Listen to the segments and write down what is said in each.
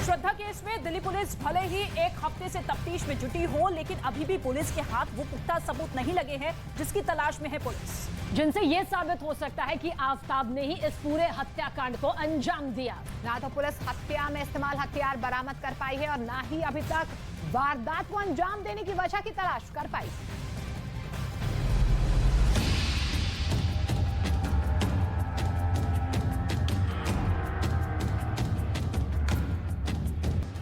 श्रद्धा case में Delhi police भले ही एक हफ्ते से तफ्तीश में जुटी हो, लेकिन अभी भी पुलिस के हाथ वो पुख्ता सबूत नहीं लगे हैं जिसकी तलाश में है पुलिस, जिनसे ये साबित हो सकता है कि आफताब ने ही इस पूरे हत्याकांड को अंजाम दिया। ना तो पुलिस हत्या में इस्तेमाल हथियार बरामद कर पाई है और ना ही अभी तक वारदात को अंजाम देने की वजह की तलाश कर पाई।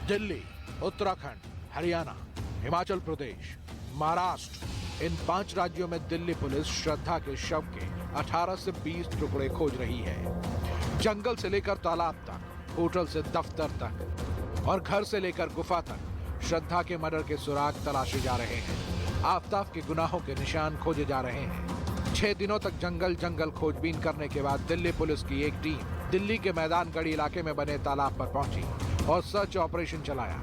दिल्ली, उत्तराखंड, हरियाणा, हिमाचल प्रदेश, महाराष्ट्र, इन 5 राज्यों में दिल्ली पुलिस श्रद्धा के शव के 18 से 20 टुकड़े खोज रही है। जंगल से लेकर तालाब तक, होटल से दफ्तर तक और घर से लेकर गुफा तक श्रद्धा के मर्डर के सुराग तलाशे जा रहे हैं। आफताब के गुनाहों के निशान खोजे जा रहे हैं। 6 दिनों तक जंगल खोजबीन करने के बाद दिल्ली पुलिस की एक टीम दिल्ली के मैदानगढ़ी इलाके में बने तालाब पर पहुंची और सर्च ऑपरेशन चलाया।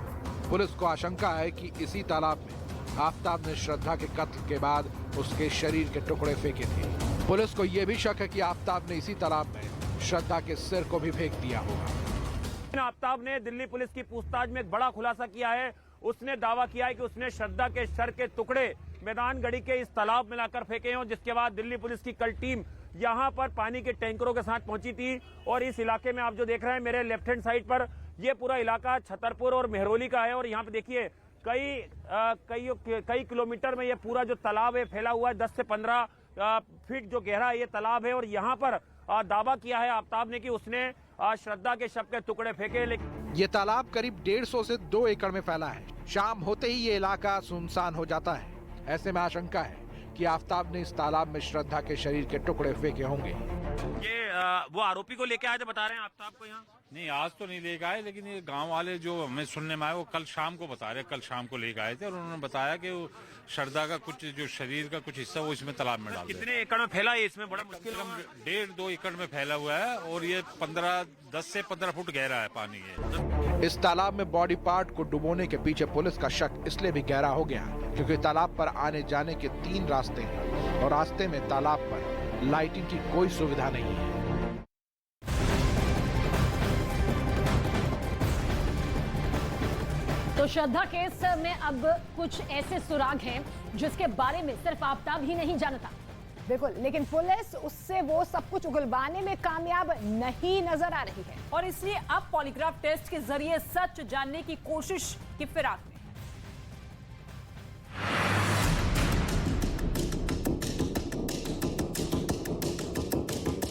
पुलिस को आशंका है कि इसी तालाब में आफताब ने श्रद्धा के कत्ल के बाद उसके शरीर के टुकड़े फेंके थे। पुलिस को यह भी शक है कि आफताब ने इसी तालाब में श्रद्धा के सिर को भी फेंक दिया होगा। आफताब ने दिल्ली पुलिस की पूछताछ में एक बड़ा खुलासा किया है। उसने दावा किया है कि उसने श्रद्धा के सर के टुकड़े मैदानगढ़ी के इस तालाब में लाकर फेंके हैं, जिसके बाद दिल्ली पुलिस की कल टीम यहाँ पर पानी के टैंकरों के साथ पहुंची थी। और इस इलाके में आप जो देख रहे हैं मेरे लेफ्ट हैंड साइड पर, ये पूरा इलाका छतरपुर और मेहरौली का है। और यहाँ पे देखिए कई किलोमीटर में ये पूरा जो तालाब है फैला हुआ है। 10 से 15 फीट जो गहरा ये तालाब है। और यहाँ पर दावा किया है आफताब ने कि उसने श्रद्धा के शव के टुकड़े फेंके। लेकिन ये तालाब करीब 150 से 2 एकड़ में फैला है। शाम होते ही ये इलाका सुनसान हो जाता है। ऐसे में आशंका है कि आफताब ने इस तालाब में श्रद्धा के शरीर के टुकड़े फेंके होंगे। ये वो आरोपी को लेके आए थे, बता रहे हैं आफताब को यहाँ? नहीं, आज तो नहीं लेके आए, लेकिन ये गांव वाले जो हमें सुनने में आए वो कल शाम को बता रहे, कल शाम को लेके आए थे और उन्होंने बताया कि वो श्रद्धा का कुछ जो शरीर का कुछ हिस्सा वो इसमें तालाब में डाल दिया। कितने एकड़ में फैला है? इसमें बड़ा मुश्किल 1.5-2 एकड़ में फैला हुआ है और ये 10 से 15 फुट गहरा है पानी ये। इस तालाब में बॉडी पार्ट को डुबोने के पीछे पुलिस का शक इसलिए भी गहरा हो गया क्योंकि तालाब पर आने जाने के 3 रास्ते हैं और रास्ते में तालाब पर लाइटिंग की कोई सुविधा नहीं है। तो श्रद्धा केस में अब कुछ ऐसे सुराग हैं जिसके बारे में सिर्फ आफताब ही नहीं जानता। बिल्कुल, लेकिन पुलिस उससे वो सब कुछ उगलवाने में कामयाब नहीं नजर आ रही है और इसलिए अब पॉलीग्राफ टेस्ट के जरिए सच जानने की कोशिश की फिराक में।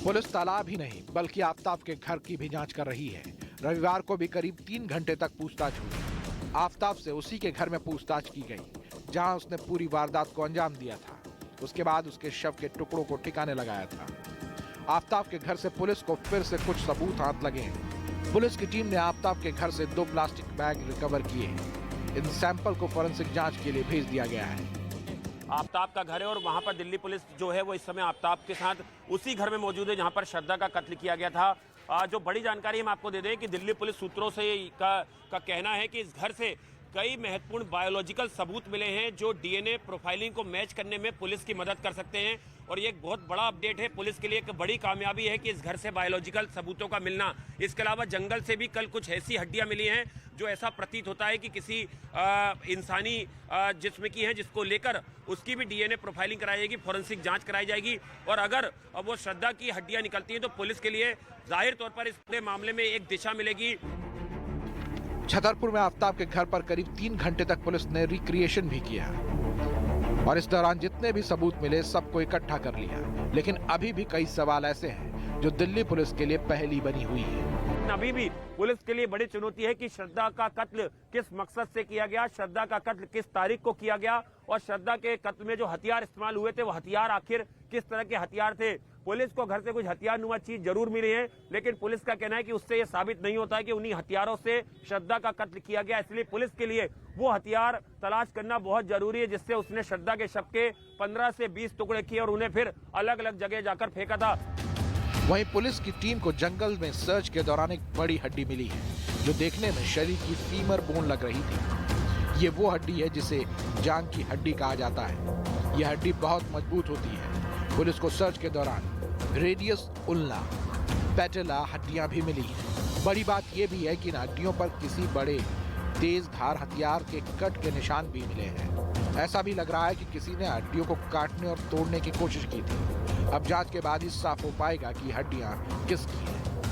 पुलिस तालाब ही नहीं बल्कि आफताब के घर की भी जांच कर रही है। रविवार को भी करीब 3 घंटे तक पूछताछ हुई। आफताब से उसी के घर में पूछताछ की गई जहां उसने पूरी वारदात को अंजाम दिया था। उसके बाद उसके शव के टुकड़ों को ठिकाने लगाया था। आफताब के घर से पुलिस को फिर से कुछ सबूत हाथ लगे हैं। पुलिस की टीम ने आफताब के घर से 2 प्लास्टिक बैग रिकवर किए हैं। इन सैंपल को फोरेंसिक जांच के लिए भेज दिया गया है। आफताब का घर है और वहां पर दिल्ली पुलिस जो है वो इस समय आफताब के साथ उसी घर में मौजूद है जहां पर श्रद्धा का कत्ल किया गया था। जो बड़ी जानकारी हम आपको दे दें कि दिल्ली पुलिस सूत्रों से का कहना है कि इस घर से कई महत्वपूर्ण बायोलॉजिकल सबूत मिले हैं जो डीएनए प्रोफाइलिंग को मैच करने में पुलिस की मदद कर सकते हैं। और ये एक बहुत बड़ा अपडेट है पुलिस के लिए, एक बड़ी कामयाबी है कि इस घर से बायोलॉजिकल सबूतों का मिलना। इसके अलावा जंगल से भी कल कुछ ऐसी हड्डियां मिली हैं जो ऐसा प्रतीत होता है कि किसी इंसानी जिस्म की है, जिसको लेकर उसकी भी डीएनए प्रोफाइलिंग कराई जाएगी, फोरेंसिक जांच कराई जाएगी। और अगर वो श्रद्धा की हड्डियां निकलती हैं तो पुलिस के लिए जाहिर तौर पर इस पूरे मामले में एक दिशा मिलेगी। छतरपुर में आफताब के घर पर करीब 3 घंटे तक पुलिस ने रिक्रिएशन भी किया और इस दौरान जितने भी सबूत मिले सबको इकट्ठा कर लिया। लेकिन अभी भी कई सवाल ऐसे हैं जो दिल्ली पुलिस के लिए पहेली बनी हुई है। अभी भी पुलिस के लिए बड़ी चुनौती है कि श्रद्धा का कत्ल किस मकसद से किया गया, श्रद्धा का कत्ल किस तारीख को किया गया और श्रद्धा के कत्ल में जो हथियार इस्तेमाल हुए थे वो हथियार आखिर किस तरह के हथियार थे। पुलिस को घर से कुछ हथियार नुमा चीज जरूर मिली है, लेकिन पुलिस का कहना है कि उससे ये साबित नहीं होता है कि उन्हीं हथियारों से श्रद्धा का कत्ल किया गया। इसलिए पुलिस के लिए वो हथियार तलाश करना बहुत जरूरी है जिससे उसने श्रद्धा के शव के 15 से 20 टुकड़े किए और उन्हें फिर अलग अलग जगह जाकर फेंका था। वहीं पुलिस की टीम को जंगल में सर्च के दौरान एक बड़ी हड्डी मिली है जो देखने में शरीर की फीमर बोन लग रही थी। ये वो हड्डी है जिसे जांग की हड्डी कहा जाता है। यह हड्डी बहुत मजबूत होती है। पुलिस को सर्च के दौरान रेडियस उल्ना, पैटेला हड्डियां भी मिली हैं। बड़ी बात यह भी है कि इन हड्डियों पर किसी बड़े तेज धार हथियार के कट के निशान भी मिले हैं। ऐसा भी लग रहा है कि किसी ने हड्डियों को काटने और तोड़ने की कोशिश की थी। अब जांच के बाद ही साफ हो पाएगा कि हड्डियां किसकी हैं।